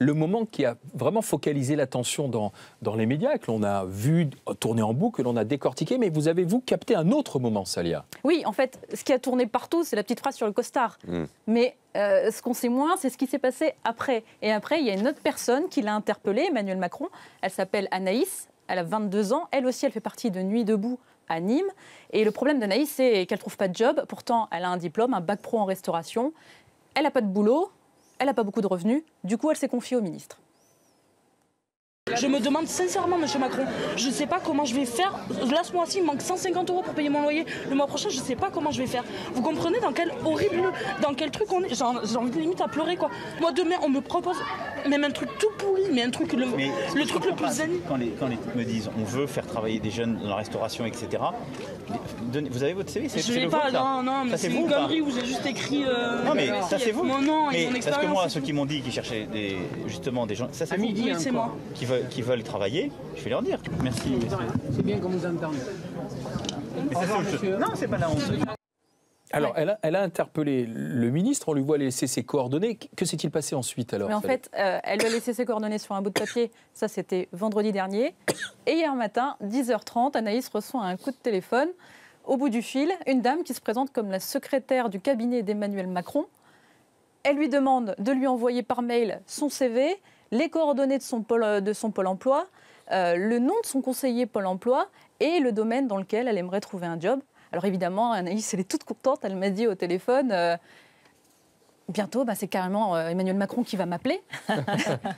Le moment qui a vraiment focalisé l'attention dans les médias, que l'on a vu tourner en boucle, que l'on a décortiqué, mais vous avez, vous, capté un autre moment, Salia? Oui, en fait, ce qui a tourné partout, c'est la petite phrase sur le costard. Mais ce qu'on sait moins, c'est ce qui s'est passé après. Et après, il y a une autre personne qui l'a interpellée, Emmanuel Macron. Elle s'appelle Anaïs, elle a 22 ans. Elle aussi, elle fait partie de Nuit debout à Nîmes. Et le problème d'Anaïs, c'est qu'elle ne trouve pas de job. Pourtant, elle a un diplôme, un bac pro en restauration. Elle n'a pas de boulot. Elle n'a pas beaucoup de revenus, du coup elle s'est confiée au ministre. Je me demande sincèrement, monsieur Macron, je ne sais pas comment je vais faire. Là, ce mois-ci, il manque 150 € pour payer mon loyer. Le mois prochain, je ne sais pas comment je vais faire. Vous comprenez dans quel truc on est? J'ai envie de limite à pleurer, quoi. Moi, demain, on me propose même un truc tout pourri, mais un truc, le truc le plus zen. Quand les me disent, on veut faire travailler des jeunes dans la restauration, etc. Vous avez votre CV? Je ne l'ai pas, non, mais c'est une connerie où j'ai juste écrit... non, mais ça, c'est vous. Mon nom et mon expérience. Parce que moi, ceux qui m'ont dit qu'ils cherchaient justement des gens... Ça, c'est vous. Oui, c'est moi. Qui veulent travailler, je vais leur dire. Merci. C'est bien qu'on vous entende. Non, c'est pas la honte. Alors, elle a interpellé le ministre, on lui voit laisser ses coordonnées. Que s'est-il passé ensuite alors? Mais en fait, elle lui a laissé ses coordonnées sur un bout de papier. Ça, c'était vendredi dernier. Et hier matin, 10h30, Anaïs reçoit un coup de téléphone. Au bout du fil, une dame qui se présente comme la secrétaire du cabinet d'Emmanuel Macron. Elle lui demande de lui envoyer par mail son CV, les coordonnées de son pôle emploi, le nom de son conseiller Pôle emploi et le domaine dans lequel elle aimerait trouver un job. Alors évidemment, Anaïs, elle est toute contente. Elle m'a dit au téléphone, bientôt, c'est carrément Emmanuel Macron qui va m'appeler.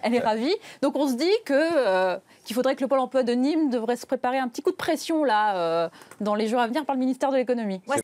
Elle est ravie. Donc on se dit qu'il faudrait que le Pôle emploi de Nîmes devrait se préparer un petit coup de pression là, dans les jours à venir par le ministère de l'économie.